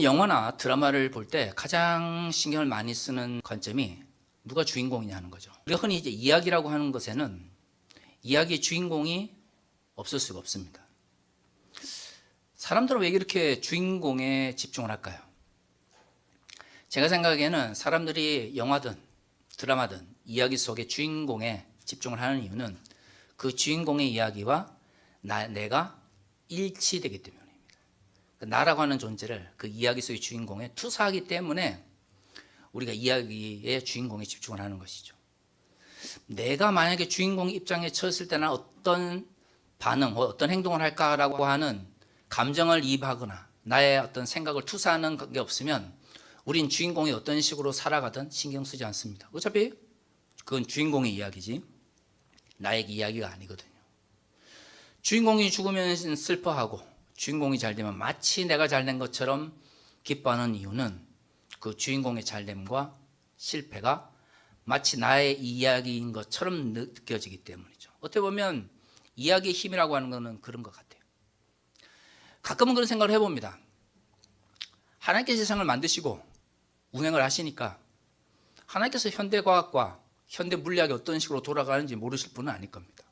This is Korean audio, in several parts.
영화나 드라마를 볼 때 가장 신경을 많이 쓰는 관점이 누가 주인공이냐 하는 거죠. 우리가 흔히 이제 이야기라고 하는 것에는 이야기의 주인공이 없을 수가 없습니다. 사람들은 왜 이렇게 주인공에 집중을 할까요? 제가 생각하기에는 사람들이 영화든 드라마든 이야기 속의 주인공에 집중을 하는 이유는 그 주인공의 이야기와 내가 일치되기 때문입니다. 나라고 하는 존재를 그 이야기 속의 주인공에 투사하기 때문에 우리가 이야기의 주인공에 집중을 하는 것이죠. 내가 만약에 주인공 입장에 처했을 때는 어떤 반응, 어떤 행동을 할까라고 하는 감정을 이입하거나 나의 어떤 생각을 투사하는 게 없으면 우린 주인공이 어떤 식으로 살아가든 신경 쓰지 않습니다. 어차피 그건 주인공의 이야기지 나의 이야기가 아니거든요. 주인공이 죽으면 슬퍼하고 주인공이 잘 되면 마치 내가 잘된 것처럼 기뻐하는 이유는 그 주인공의 잘됨과 실패가 마치 나의 이야기인 것처럼 느껴지기 때문이죠. 어떻게 보면 이야기의 힘이라고 하는 것은 그런 것 같아요. 가끔은 그런 생각을 해봅니다. 하나님께서 세상을 만드시고 운행을 하시니까 하나님께서 현대과학과 현대물리학이 어떤 식으로 돌아가는지 모르실 분은 아닐 겁니다.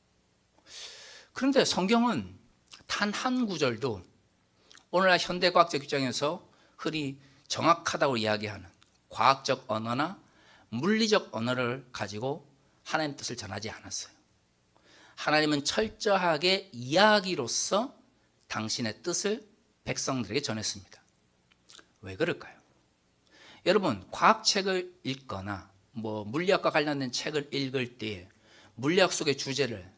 그런데 성경은 단 한 구절도 오늘날 현대과학적 입장에서 흔히 정확하다고 이야기하는 과학적 언어나 물리적 언어를 가지고 하나님의 뜻을 전하지 않았어요. 하나님은 철저하게 이야기로서 당신의 뜻을 백성들에게 전했습니다. 왜 그럴까요? 여러분, 과학책을 읽거나 물리학과 관련된 책을 읽을 때 물리학 속의 주제를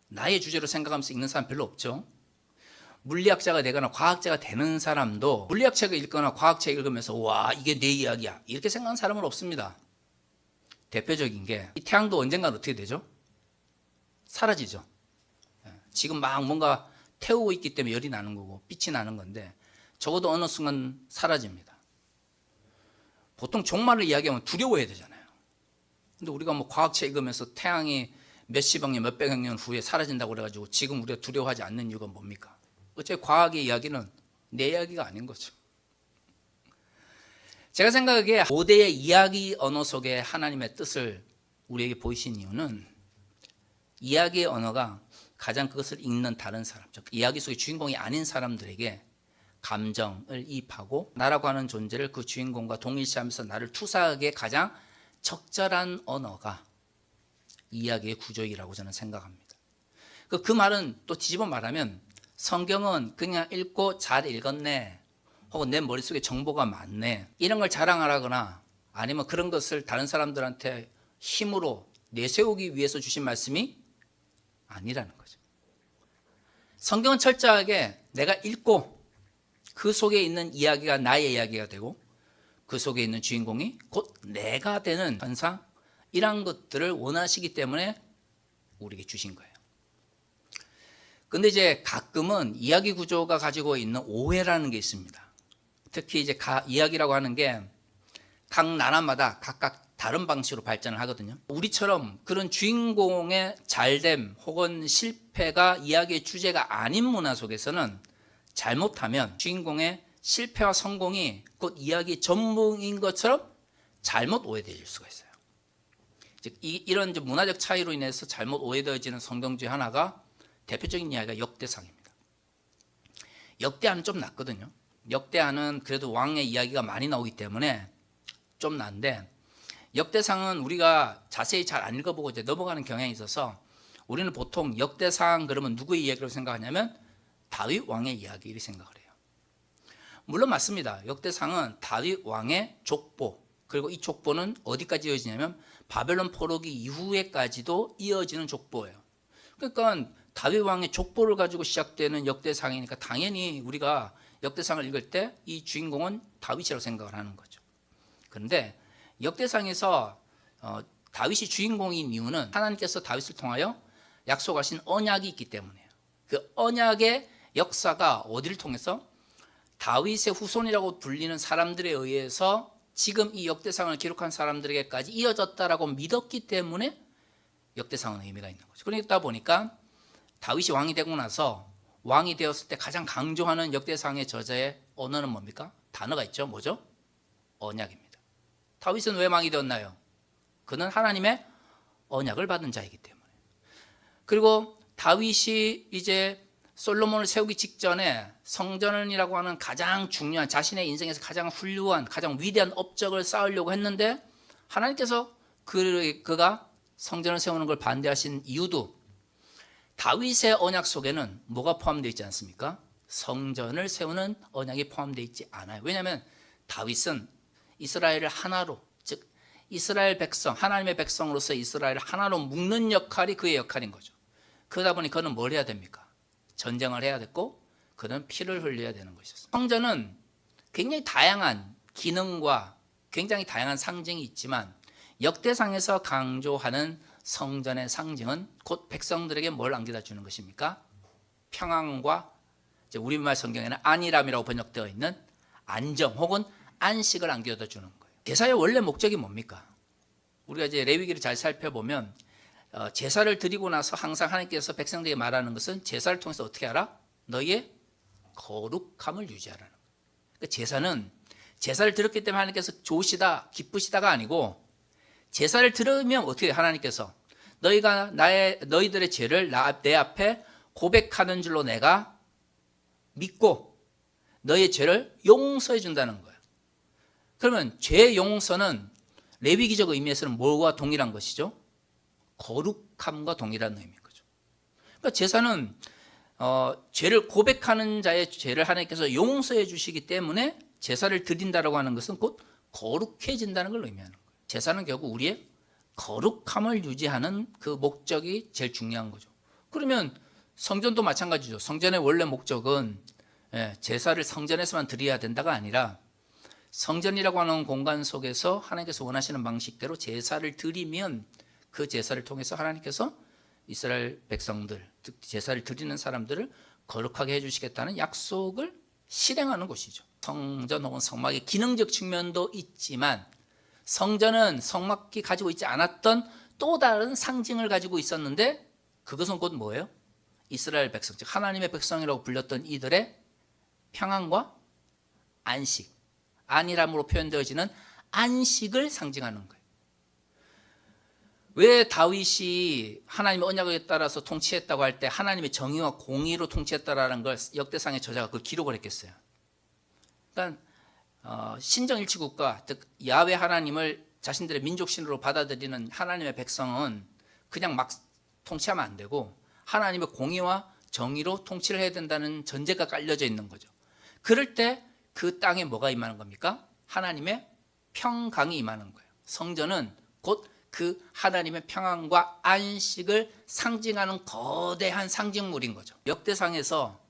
나의 주제로 생각하면서 읽는 사람 별로 없죠. 물리학자가 되거나 과학자가 되는 사람도 물리학책을 읽거나 과학책을 읽으면서 와, 이게 내 이야기야 이렇게 생각하는 사람은 없습니다. 대표적인 게 이 태양도 언젠가는 어떻게 되죠? 사라지죠. 지금 막 뭔가 태우고 있기 때문에 열이 나는 거고 빛이 나는 건데 적어도 어느 순간 사라집니다. 보통 종말을 이야기하면 두려워해야 되잖아요. 근데 우리가 과학책 읽으면서 태양이 몇십억 년, 몇백억 년 후에 사라진다고 그래가지고 지금 우리가 두려워하지 않는 이유가 뭡니까? 어차피 과학의 이야기는 내 이야기가 아닌 거죠. 제가 생각하기에 고대의 이야기 언어 속에 하나님의 뜻을 우리에게 보이신 이유는 이야기의 언어가 가장 그것을 읽는 다른 사람, 즉 이야기 속의 주인공이 아닌 사람들에게 감정을 이입하고 나라고 하는 존재를 그 주인공과 동일시하면서 나를 투사하기에 가장 적절한 언어가 이야기의 구조이라고 저는 생각합니다. 그 말은 또 뒤집어 말하면 성경은 그냥 읽고 잘 읽었네 혹은 내 머릿속에 정보가 많네 이런 걸 자랑하거나 아니면 그런 것을 다른 사람들한테 힘으로 내세우기 위해서 주신 말씀이 아니라는 거죠. 성경은 철저하게 내가 읽고 그 속에 있는 이야기가 나의 이야기가 되고 그 속에 있는 주인공이 곧 내가 되는 현상 이런 것들을 원하시기 때문에 우리에게 주신 거예요. 근데 이제 가끔은 이야기 구조가 가지고 있는 오해라는 게 있습니다. 특히 이제 이야기라고 하는 게 각 나라마다 각각 다른 방식으로 발전을 하거든요. 우리처럼 그런 주인공의 잘됨 혹은 실패가 이야기의 주제가 아닌 문화 속에서는 잘못하면 주인공의 실패와 성공이 곧 이야기의 전부인 것처럼 잘못 오해될 수가 있어요. 즉 이런 문화적 차이로 인해서 잘못 오해되어지는 성경 중에 하나가 대표적인 이야기가 역대상입니다. 역대하는 좀 낫거든요. 역대하는 그래도 왕의 이야기가 많이 나오기 때문에 좀 난데 역대상은 우리가 자세히 잘 안 읽어보고 이제 넘어가는 경향이 있어서 우리는 보통 역대상 그러면 누구의 이야기라고 생각하냐면 다윗 왕의 이야기를 생각을 해요. 물론 맞습니다. 역대상은 다윗 왕의 족보 그리고 이 족보는 어디까지 이어지냐면 바벨론 포로기 이후에까지도 이어지는 족보예요. 그러니까 다윗 왕의 족보를 가지고 시작되는 역대상이니까 당연히 우리가 역대상을 읽을 때 이 주인공은 다윗이라고 생각을 하는 거죠. 그런데 역대상에서 다윗이 주인공인 이유는 하나님께서 다윗을 통하여 약속하신 언약이 있기 때문이에요. 그 언약의 역사가 어디를 통해서 다윗의 후손이라고 불리는 사람들에 의해서 지금 이 역대상을 기록한 사람들에게까지 이어졌다라고 믿었기 때문에 역대상은 의미가 있는 거죠. 그러다 보니까 다윗이 왕이 되고 나서 왕이 되었을 때 가장 강조하는 역대상의 저자의 언어는 뭡니까? 단어가 있죠. 뭐죠? 언약입니다. 다윗은 왜 왕이 되었나요? 그는 하나님의 언약을 받은 자이기 때문에. 그리고 다윗이 이제 솔로몬을 세우기 직전에 성전이라고 하는 가장 중요한, 자신의 인생에서 가장 훌륭한, 가장 위대한 업적을 쌓으려고 했는데 하나님께서 그가 성전을 세우는 걸 반대하신 이유도 다윗의 언약 속에는 뭐가 포함되어 있지 않습니까? 성전을 세우는 언약이 포함되어 있지 않아요. 왜냐하면 다윗은 이스라엘을 하나로, 즉 이스라엘 백성, 하나님의 백성으로서 이스라엘을 하나로 묶는 역할이 그의 역할인 거죠. 그러다 보니 그는 뭘 해야 됩니까? 전쟁을 해야 됐고 그는 피를 흘려야 되는 것이었어요. 성전은 굉장히 다양한 기능과 굉장히 다양한 상징이 있지만 역대상에서 강조하는 성전의 상징은 곧 백성들에게 뭘 안겨다 주는 것입니까? 평안과, 우리말 성경에는 안일함이라고 번역되어 있는 안정 혹은 안식을 안겨다 주는 거예요. 제사의 원래 목적이 뭡니까? 우리가 이제 레위기를 잘 살펴보면 제사를 드리고 나서 항상 하나님께서 백성들에게 말하는 것은 제사를 통해서 어떻게 하라? 너희의 거룩함을 유지하라는 거예요. 그러니까 제사를 드렸기 때문에 하나님께서 좋으시다, 기쁘시다가 아니고 제사를 드리면 어떻게 해요? 하나님께서 너희가 너희들의 죄를 내 앞에 고백하는 줄로 내가 믿고 너희의 죄를 용서해 준다는 거예요. 그러면 죄 용서는 레위기적 의미에서는 뭐와 동일한 것이죠? 거룩함과 동일한 의미인 거죠. 그러니까 제사는 죄를 고백하는 자의 죄를 하나님께서 용서해 주시기 때문에 제사를 드린다라고 하는 것은 곧 거룩해진다는 걸 의미하는 거예요. 제사는 결국 우리의 거룩함을 유지하는 그 목적이 제일 중요한 거죠. 그러면 성전도 마찬가지죠. 성전의 원래 목적은 제사를 성전에서만 드려야 된다가 아니라 성전이라고 하는 공간 속에서 하나님께서 원하시는 방식대로 제사를 드리면 그 제사를 통해서 하나님께서 이스라엘 백성들, 즉 제사를 드리는 사람들을 거룩하게 해주시겠다는 약속을 실행하는 곳이죠. 성전 혹은 성막의 기능적 측면도 있지만 성전은 성막이 가지고 있지 않았던 또 다른 상징을 가지고 있었는데 그것은 곧 뭐예요? 이스라엘 백성, 즉 하나님의 백성이라고 불렸던 이들의 평안과 안식, 안일함으로 표현되어지는 안식을 상징하는 거예요. 왜 다윗이 하나님의 언약에 따라서 통치했다고 할 때 하나님의 정의와 공의로 통치했다라는 걸 역대상의 저자가 그 기록을 했겠어요? 그러니까 신정일치국가, 즉 야훼 하나님을 자신들의 민족신으로 받아들이는 하나님의 백성은 그냥 막 통치하면 안 되고 하나님의 공의와 정의로 통치를 해야 된다는 전제가 깔려져 있는 거죠. 그럴 때 그 땅에 뭐가 임하는 겁니까? 하나님의 평강이 임하는 거예요. 성전은 곧 그 하나님의 평안과 안식을 상징하는 거대한 상징물인 거죠. 역대상에서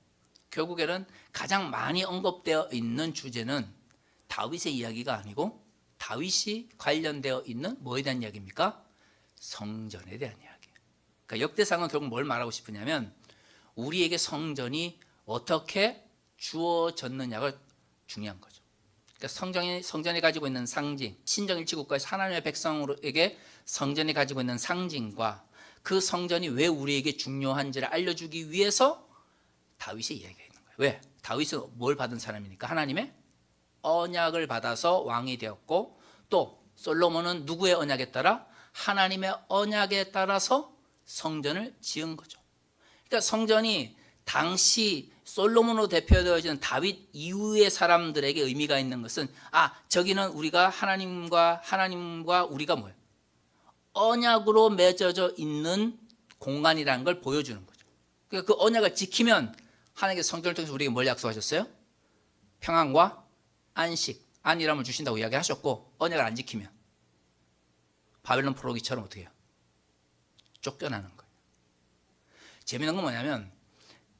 결국에는 가장 많이 언급되어 있는 주제는 다윗의 이야기가 아니고 다윗이 관련되어 있는 뭐에 대한 이야기입니까? 성전에 대한 이야기. 그러니까 역대상은 결국 뭘 말하고 싶으냐면 우리에게 성전이 어떻게 주어졌느냐가 중요한 거죠. 그러니까 성전이 가지고 있는 상징, 신정일치국가에서 하나님의 백성에게 성전이 가지고 있는 상징과 그 성전이 왜 우리에게 중요한지를 알려주기 위해서 다윗의 이야기가 있는 거예요. 왜? 다윗은 뭘 받은 사람이니까? 하나님의 언약을 받아서 왕이 되었고 또 솔로몬은 누구의 언약에 따라? 하나님의 언약에 따라서 성전을 지은 거죠. 그러니까 성전이 당시 솔로몬으로 대표되어지는 다윗 이후의 사람들에게 의미가 있는 것은 저기는 우리가 하나님과 우리가 뭐예요? 언약으로 맺어져 있는 공간이라는 걸 보여주는 거죠. 그러니까 그 언약을 지키면 하나님께서 성전을 통해서 우리에게 뭘 약속하셨어요? 평안과 안식, 안일함을 주신다고 이야기하셨고 언약을 안 지키면 바벨론 포로기처럼 어떻게 해요? 쫓겨나는 거예요. 재미있는 건 뭐냐면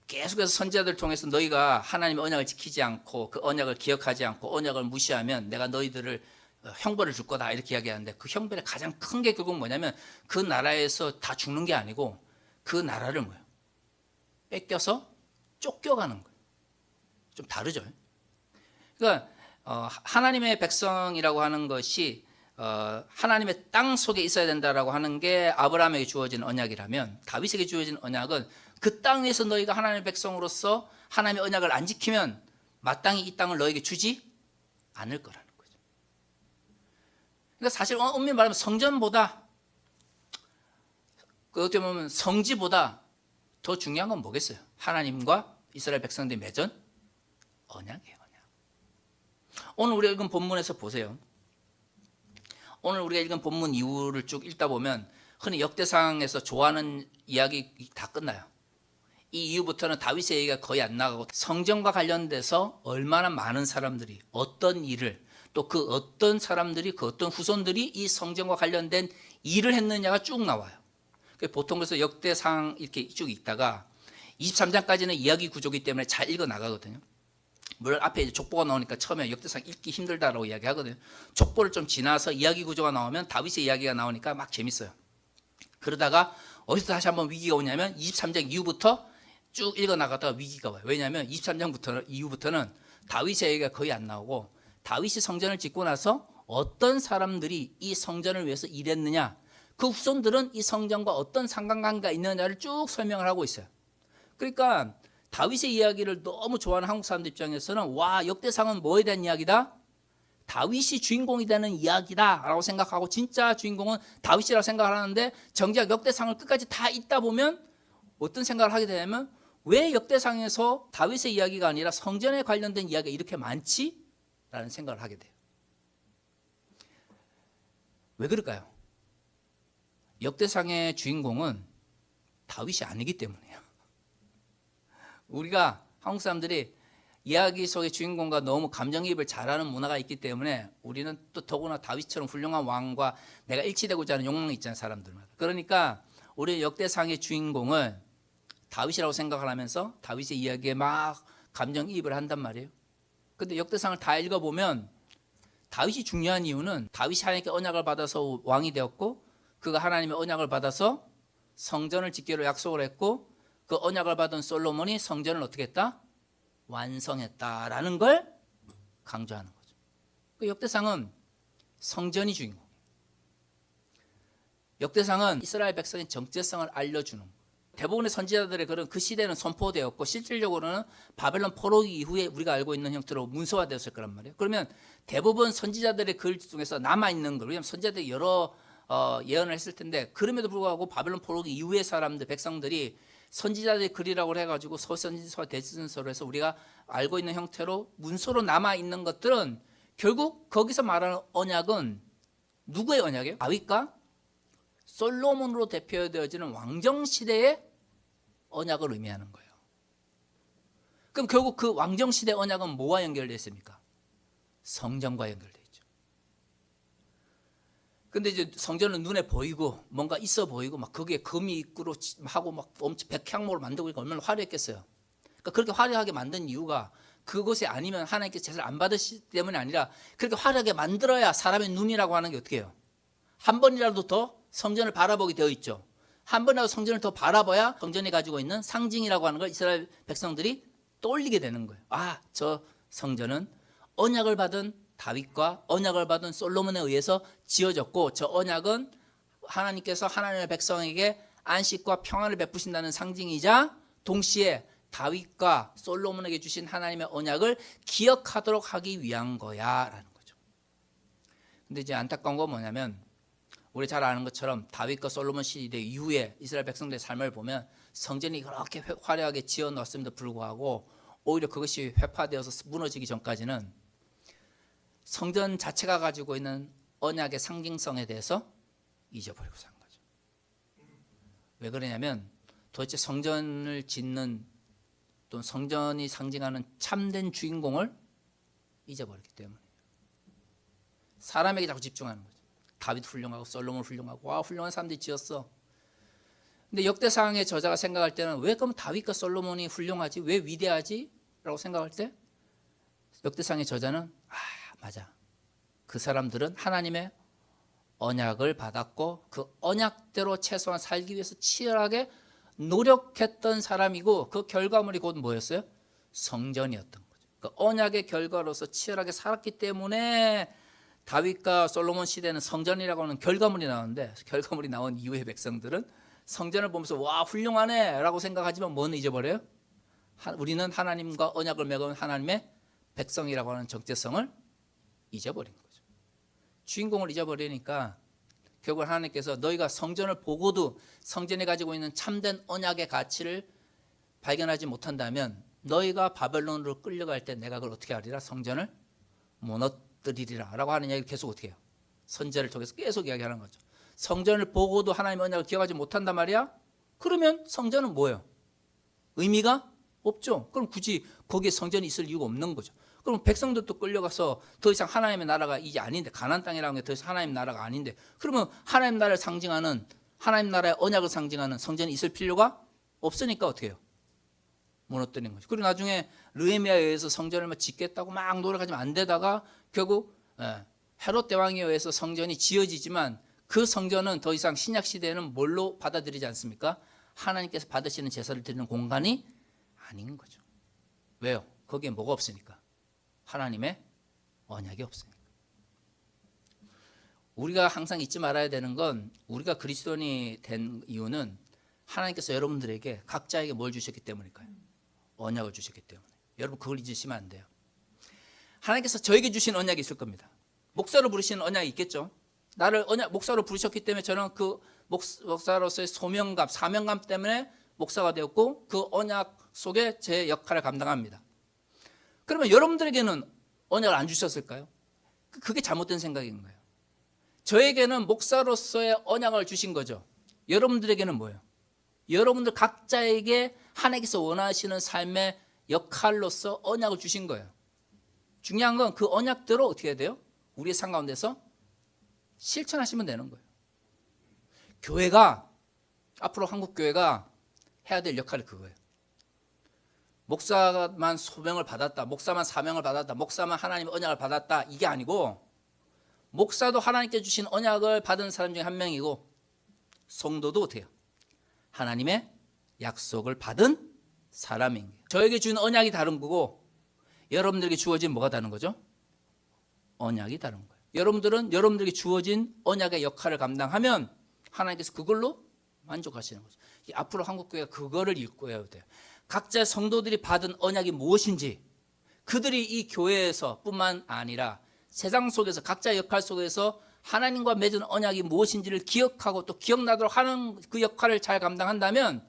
계속해서 선지자들 통해서 너희가 하나님의 언약을 지키지 않고 그 언약을 기억하지 않고 언약을 무시하면 내가 너희들을 형벌을 줄 거다 이렇게 이야기하는데 그 형벌의 가장 큰 게 결국 뭐냐면 그 나라에서 다 죽는 게 아니고 그 나라를 뭐예요? 뺏겨서 쫓겨가는 거예요. 좀 다르죠. 그러니까 하나님의 백성이라고 하는 것이 하나님의 땅 속에 있어야 된다라고 하는 게 아브라함에게 주어진 언약이라면 다윗에게 주어진 언약은 그 땅에서 너희가 하나님의 백성으로서 하나님의 언약을 안 지키면 마땅히 이 땅을 너에게 주지 않을 거라는 거죠. 그러니까 사실 엄밀히 말하면 성전보다 어떻게 보면 성지보다 더 중요한 건 뭐겠어요? 하나님과 이스라엘 백성들이 맺은 언약이에요. 언약. 오늘 우리가 읽은 본문에서 보세요. 오늘 우리가 읽은 본문 이후를 쭉 읽다 보면 흔히 역대상에서 좋아하는 이야기 다 끝나요. 이 이후부터는 다윗의 얘기가 거의 안 나가고 성전과 관련돼서 얼마나 많은 사람들이 어떤 일을 또 그 어떤 사람들이 그 어떤 후손들이 이 성전과 관련된 일을 했느냐가 쭉 나와요. 보통 그래서 역대상 이렇게 쭉 읽다가 23장까지는 이야기 구조이기 때문에 잘 읽어 나가거든요. 물론 앞에 이제 족보가 나오니까 처음에 역대상 읽기 힘들다라고 이야기하거든요. 족보를 좀 지나서 이야기 구조가 나오면 다윗의 이야기가 나오니까 막 재밌어요. 그러다가 어디서 다시 한번 위기가 오냐면 23장 이후부터 쭉 읽어 나가다가 위기가 와요. 왜냐하면 23장 이후부터는 다윗의 얘기가 거의 안 나오고 다윗이 성전을 짓고 나서 어떤 사람들이 이 성전을 위해서 일했느냐, 그 후손들은 이 성전과 어떤 상관관계가 있느냐를 쭉 설명을 하고 있어요. 그러니까 다윗의 이야기를 너무 좋아하는 한국 사람들 입장에서는 와, 역대상은 뭐에 대한 이야기다? 다윗이 주인공이 되는 이야기다 라고 생각하고 진짜 주인공은 다윗이라고 생각을 하는데 정작 역대상을 끝까지 다 읽다 보면 어떤 생각을 하게 되냐면 왜 역대상에서 다윗의 이야기가 아니라 성전에 관련된 이야기가 이렇게 많지? 라는 생각을 하게 돼요. 왜 그럴까요? 역대상의 주인공은 다윗이 아니기 때문이에요. 우리가 한국 사람들이 이야기 속의 주인공과 너무 감정이입을 잘하는 문화가 있기 때문에 우리는 또 더구나 다윗처럼 훌륭한 왕과 내가 일치되고자 하는 욕망이 있잖아요, 사람들마다. 그러니까 우리 역대상의 주인공을 다윗이라고 생각을 하면서 다윗의 이야기에 막 감정이입을 한단 말이에요. 근데 역대상을 다 읽어보면 다윗이 중요한 이유는 다윗이 하나님께 언약을 받아서 왕이 되었고 그가 하나님의 언약을 받아서 성전을 짓기로 약속을 했고 그 언약을 받은 솔로몬이 성전을 어떻게 했다? 완성했다라는 걸 강조하는 거죠. 그 역대상은 성전이 주인공이에요. 역대상은 이스라엘 백성의 정체성을 알려주는 거예요. 대부분의 선지자들의 글은 그 시대는 선포되었고 실질적으로는 바벨론 포로기 이후에 우리가 알고 있는 형태로 문서화되었을 거란 말이에요. 그러면 대부분 선지자들의 글 중에서 남아있는 글, 왜냐하면 선지자들이 여러 예언을 했을 텐데 그럼에도 불구하고 바벨론 포로기 이후의 사람들, 백성들이 선지자들의 글이라고 해가지고 서선지서와 대지선서로 해서 우리가 알고 있는 형태로 문서로 남아있는 것들은 결국 거기서 말하는 언약은 누구의 언약이에요? 다윗과 솔로몬으로 대표되어지는 왕정시대의 언약을 의미하는 거예요. 그럼 결국 그 왕정시대 언약은 뭐와 연결되어 있습니까? 성전과 연결되어 있죠. 근데 이제 성전은 눈에 보이고 뭔가 있어 보이고 막 거기에 금이 있고 하고 막 엄청 백향목을 만들고 얼마나 화려했겠어요. 그러니까 그렇게 화려하게 만든 이유가 그곳에 아니면 하나님께서 제사를 안 받으시기 때문이 아니라 그렇게 화려하게 만들어야 사람의 눈이라고 하는 게 어떻게 해요? 한 번이라도 더 성전을 바라보게 되어 있죠. 한 번이라도 성전을 더 바라봐야 성전이 가지고 있는 상징이라고 하는 걸 이스라엘 백성들이 떠올리게 되는 거예요. 아, 저 성전은 언약을 받은 다윗과 언약을 받은 솔로몬에 의해서 지어졌고 저 언약은 하나님께서 하나님의 백성에게 안식과 평안을 베푸신다는 상징이자 동시에 다윗과 솔로몬에게 주신 하나님의 언약을 기억하도록 하기 위한 거야 라는 거죠. 근데 이제 안타까운 건 뭐냐면 우리 잘 아는 것처럼 다윗과 솔로몬 시대 이후에 이스라엘 백성들의 삶을 보면 성전이 그렇게 화려하게 지어 놨음에도 불구하고 오히려 그것이 회파되어서 무너지기 전까지는 성전 자체가 가지고 있는 언약의 상징성에 대해서 잊어버리고 산 거죠. 왜 그러냐면 도대체 성전을 짓는 또 성전이 상징하는 참된 주인공을 잊어버렸기 때문이에요. 사람에게 자꾸 집중하는 거죠. 다윗 훌륭하고 솔로몬 훌륭하고 와 훌륭한 사람들이 지었어. 근데 역대상의 저자가 생각할 때는 왜 그럼 다윗과 솔로몬이 훌륭하지? 왜 위대하지? 라고 생각할 때 역대상의 저자는 맞아. 그 사람들은 하나님의 언약을 받았고 그 언약대로 최소한 살기 위해서 치열하게 노력했던 사람이고 그 결과물이 곧 뭐였어요? 성전이었던 거죠. 그 언약의 결과로서 치열하게 살았기 때문에 다윗과 솔로몬 시대는 성전이라고 하는 결과물이 나오는데 결과물이 나온 이후의 백성들은 성전을 보면서 와 훌륭하네 라고 생각하지만 뭐는 잊어버려요? 우리는 하나님과 언약을 맺은 하나님의 백성이라고 하는 정체성을 잊어버린 거죠. 주인공을 잊어버리니까 결국 하나님께서 너희가 성전을 보고도 성전에 가지고 있는 참된 언약의 가치를 발견하지 못한다면 너희가 바벨론으로 끌려갈 때 내가 그걸 어떻게 하리라? 성전을 무너뜨리리라 라고 하는 이야기를 계속 어떻게 해요? 선지자를 통해서 계속 이야기하는 거죠. 성전을 보고도 하나님의 언약을 기억하지 못한단 말이야? 그러면 성전은 뭐예요? 의미가 없죠. 그럼 굳이 거기에 성전이 있을 이유가 없는 거죠. 그럼 백성들도 끌려가서 더 이상 하나님의 나라가 이제 아닌데, 가나안 땅이라는 게 더 이상 하나님의 나라가 아닌데, 그러면 하나님 나라를 상징하는, 하나님 나라의 언약을 상징하는 성전이 있을 필요가 없으니까 어떻게 해요? 무너뜨리는 거죠. 그리고 나중에 느헤미야에 의해서 성전을 짓겠다고 막 노력하지만 안 되다가 결국 헤롯 대왕에 의해서 성전이 지어지지만 그 성전은 더 이상 신약 시대에는 뭘로 받아들이지 않습니까? 하나님께서 받으시는 제사를 드리는 공간이 아닌 거죠. 왜요? 거기에 뭐가 없으니까? 하나님의 언약이 없으니까. 우리가 항상 잊지 말아야 되는 건, 우리가 그리스도인이 된 이유는 하나님께서 여러분들에게 각자에게 뭘 주셨기 때문일까요? 언약을 주셨기 때문에. 여러분 그걸 잊으시면 안 돼요. 하나님께서 저에게 주신 언약이 있을 겁니다. 목사로 부르시는 언약이 있겠죠. 나를 목사로 부르셨기 때문에 저는 그 목사로서의 소명감, 사명감 때문에 목사가 되었고 그 언약 속에 제 역할을 감당합니다. 그러면 여러분들에게는 언약을 안 주셨을까요? 그게 잘못된 생각인 거예요. 저에게는 목사로서의 언약을 주신 거죠. 여러분들에게는 뭐예요? 여러분들 각자에게 하나님께서 원하시는 삶의 역할로서 언약을 주신 거예요. 중요한 건 그 언약대로 어떻게 해야 돼요? 우리의 삶 가운데서 실천하시면 되는 거예요. 교회가, 앞으로 한국교회가 해야 될 역할이 그거예요. 목사만 소명을 받았다, 목사만 사명을 받았다, 목사만 하나님의 언약을 받았다, 이게 아니고 목사도 하나님께 주신 언약을 받은 사람 중에 한 명이고 성도도 어떻게 해요? 하나님의 약속을 받은 사람인 거예요. 저에게 준 언약이 다른 거고 여러분들에게 주어진 뭐가 다른 거죠? 언약이 다른 거예요. 여러분들은 여러분들에게 주어진 언약의 역할을 감당하면 하나님께서 그걸로 만족하시는 거죠. 앞으로 한국교회가 그거를 읽고야 돼요. 각자 성도들이 받은 언약이 무엇인지, 그들이 이 교회에서 뿐만 아니라 세상 속에서 각자의 역할 속에서 하나님과 맺은 언약이 무엇인지를 기억하고 또 기억나도록 하는 그 역할을 잘 감당한다면,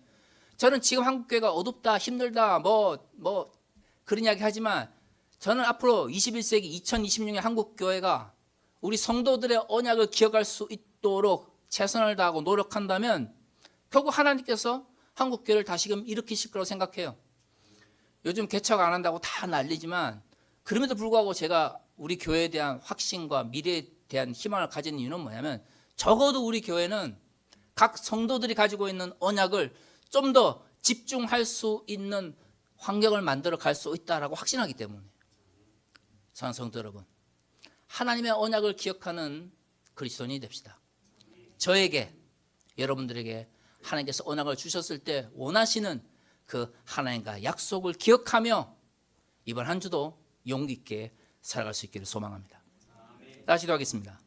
저는 지금 한국교회가 어둡다, 힘들다, 그런 이야기 하지만 저는 앞으로 21세기 2026년 한국교회가 우리 성도들의 언약을 기억할 수 있도록 최선을 다하고 노력한다면 결국 하나님께서 한국교회를 다시금 일으키실 거라고 생각해요. 요즘 개척 안 한다고 다 난리지만 그럼에도 불구하고 제가 우리 교회에 대한 확신과 미래에 대한 희망을 가진 이유는 뭐냐면, 적어도 우리 교회는 각 성도들이 가지고 있는 언약을 좀 더 집중할 수 있는 환경을 만들어 갈 수 있다라고 확신하기 때문에. 사랑하는 성도 여러분, 하나님의 언약을 기억하는 그리스도인이 됩시다. 저에게, 여러분들에게 하나님께서 언약을 주셨을 때 원하시는 그 하나님과 약속을 기억하며 이번 한 주도 용기 있게 살아갈 수 있기를 소망합니다. 다시 기도하겠습니다.